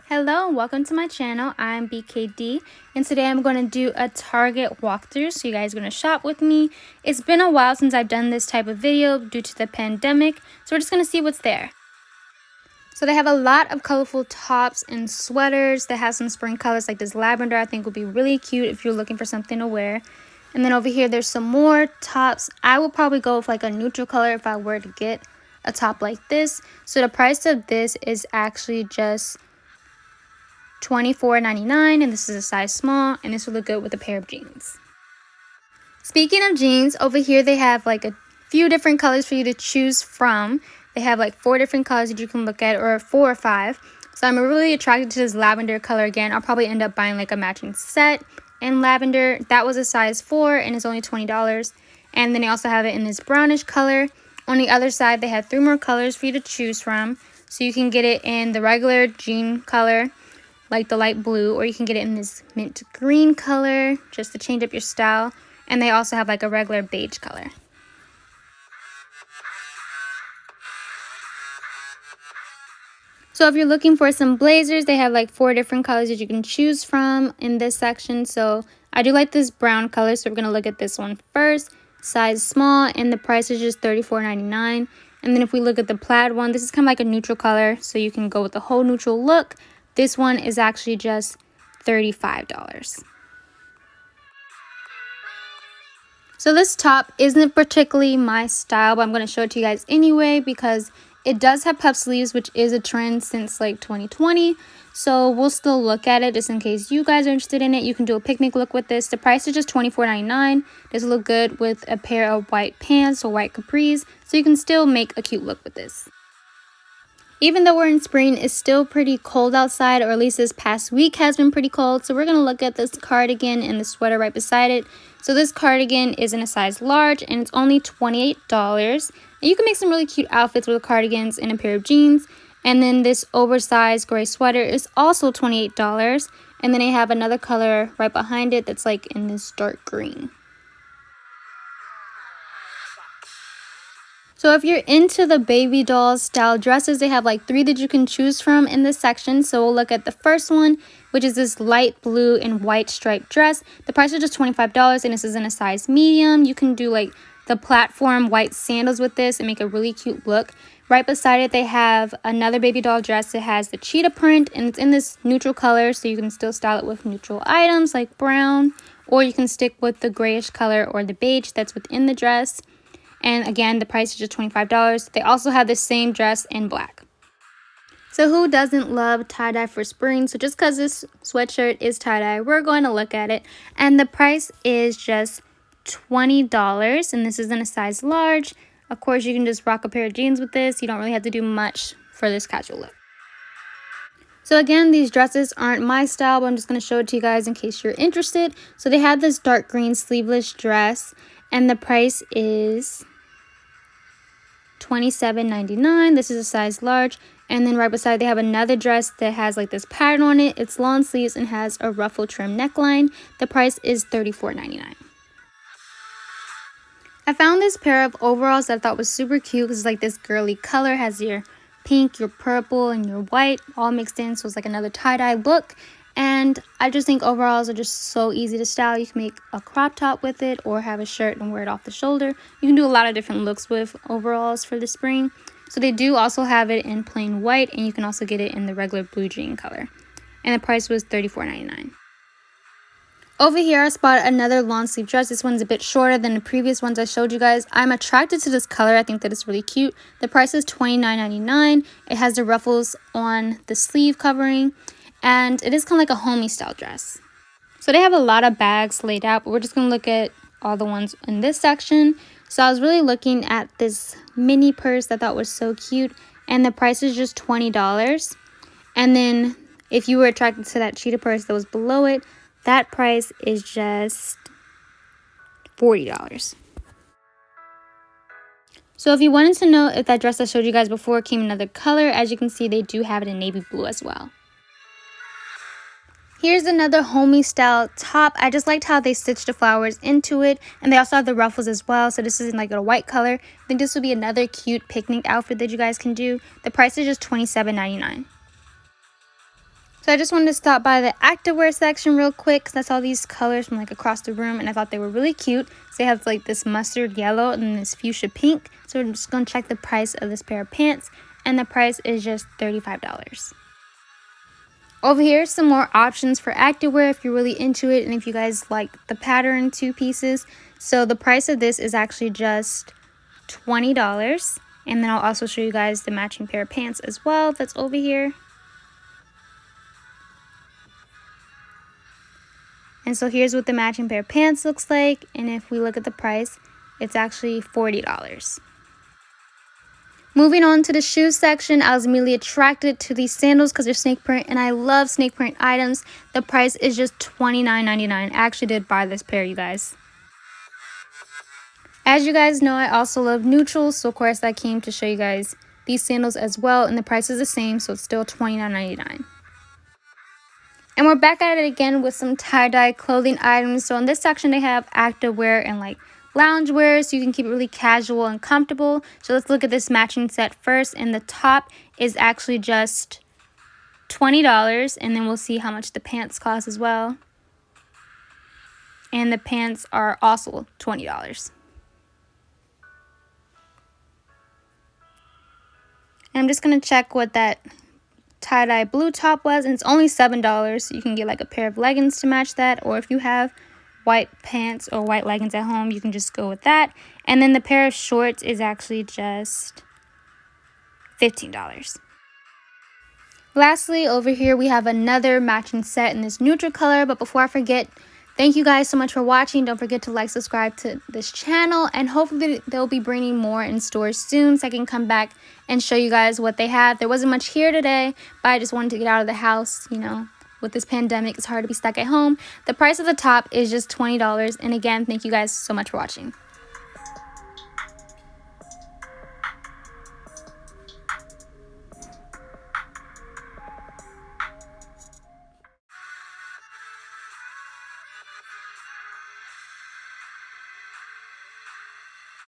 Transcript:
Hello and welcome to my channel. I'm BKD and today I'm going to do a Target walkthrough, so you guys are going to shop with me. It's been a while since I've done this type of video due to the pandemic, so we're just going to see what's there. So they have a lot of colorful tops and sweaters that have some spring colors like this lavender. I think would be really cute if you're looking for something to wear. And then over here there's some more tops. I will probably go with like a neutral color if I were to get a top like this. So the price of this is actually just $24.99, and this is a size small, and this will look good with a pair of jeans. Speaking of jeans, over here they have like a few different colors for you to choose from. They have like 4 different colors that you can look at, or 4 or 5. So I'm really attracted to this lavender color again. I'll probably end up buying like a matching set in lavender. That was a size 4 and it's only $20. And then they also have it in this brownish color. On the other side they have 3 more colors for you to choose from. So you can get it in the regular jean color, like the light blue, or you can get it in this mint green color just to change up your style. And they also have like a regular beige color. So if you're looking for some blazers, they have like 4 different colors that you can choose from in this section. So I do like this brown color, so we're going to look at this one first. Size small, and the price is just $34.99. And then if we look at the plaid one, this is kind of like a neutral color, so you can go with the whole neutral look. This one is actually just $35. So this top isn't particularly my style, but I'm going to show it to you guys anyway because it does have puff sleeves, which is a trend since like 2020. So we'll still look at it just in case you guys are interested in it. You can do a picnic look with this. The price is just $24.99. This will look good with a pair of white pants or white capris, so you can still make a cute look with this. Even though we're in spring, it's still pretty cold outside, or at least this past week has been pretty cold. So we're going to look at this cardigan and the sweater right beside it. So this cardigan is in a size large and it's only $28. And you can make some really cute outfits with cardigans and a pair of jeans. And then this oversized gray sweater is also $28. And then they have another color right behind it that's like in this dark green. So if you're into the baby doll style dresses, they have like 3 that you can choose from in this section. So we'll look at the first one, which is this light blue and white striped dress. The price is just $25, and this is in a size medium. You can do like the platform white sandals with this and make a really cute look. Right beside it, they have another baby doll dress that has the cheetah print, and it's in this neutral color, so you can still style it with neutral items like brown, or you can stick with the grayish color or the beige that's within the dress. And again, the price is just $25. They also have the same dress in black. So who doesn't love tie-dye for spring? So just because this sweatshirt is tie-dye, we're going to look at it. And the price is just $20. And this is in a size large. Of course, you can just rock a pair of jeans with this. You don't really have to do much for this casual look. So again, these dresses aren't my style, but I'm just going to show it to you guys in case you're interested. So they have this dark green sleeveless dress, and the price is $27.99. This is a size large. And then right beside they have another dress that has like this pattern on it. It's long sleeves and has a ruffle trim neckline. The price is $34.99. I found this pair of overalls that I thought was super cute because it's like this girly color. Has your pink, your purple, and your white all mixed in, so it's like another tie-dye look. And I just think overalls are just so easy to style. You can make a crop top with it or have a shirt and wear it off the shoulder. You can do a lot of different looks with overalls for the spring. So they do also have it in plain white, and you can also get it in the regular blue jean color. And the price was $34.99. Over here I spotted another long sleeve dress. This one's a bit shorter than the previous ones I showed you guys. I'm attracted to this color. I think that it's really cute. The price is $29.99. It has the ruffles on the sleeve covering. And it is kind of like a homey style dress. So they have a lot of bags laid out, but we're just going to look at all the ones in this section. So I was really looking at this mini purse that I thought was so cute, and the price is just $20. And then if you were attracted to that cheetah purse that was below it, that price is just $40. So if you wanted to know if that dress I showed you guys before came in another color, as you can see, they do have it in navy blue as well. Here's another homey style top. I just liked how they stitched the flowers into it, and they also have the ruffles as well. So this is in like a white color. I think this would be another cute picnic outfit that you guys can do. The price is just $27.99. So I just wanted to stop by the activewear section real quick because I saw these colors from like across the room and I thought they were really cute. So they have like this mustard yellow and this fuchsia pink. So we're just going to check the price of this pair of pants, and the price is just $35. Over here, some more options for activewear if you're really into it and if you guys like the pattern 2 pieces. So the price of this is actually just $20. And then I'll also show you guys the matching pair of pants as well that's over here. And so here's what the matching pair of pants looks like. And if we look at the price, it's actually $40. Moving on to the shoe section, I was immediately attracted to these sandals because they're snake print, and I love snake print items. The price is just $29.99. I actually did buy this pair, you guys. As you guys know, I also love neutrals, so of course I came to show you guys these sandals as well, and the price is the same, so it's still $29.99. And we're back at it again with some tie-dye clothing items. So in this section, they have activewear and like loungewear, so you can keep it really casual and comfortable. So let's look at this matching set first. And the top is actually just $20. And then we'll see how much the pants cost as well. And the pants are also $20. And I'm just going to check what that tie-dye blue top was, and it's only $7. So you can get like a pair of leggings to match that, or if you have white pants or white leggings at home, you can just go with that. And then the pair of shorts is actually just $15. Lastly, over here we have another matching set in this neutral color. But before I forget, thank you guys so much for watching. Don't forget to like, subscribe to this channel, and hopefully they'll be bringing more in stores soon so I can come back and show you guys what they have. There wasn't much here today, but I just wanted to get out of the house. You know, with this pandemic, it's hard to be stuck at home. The price of the top is just $20. And again, thank you guys so much for watching.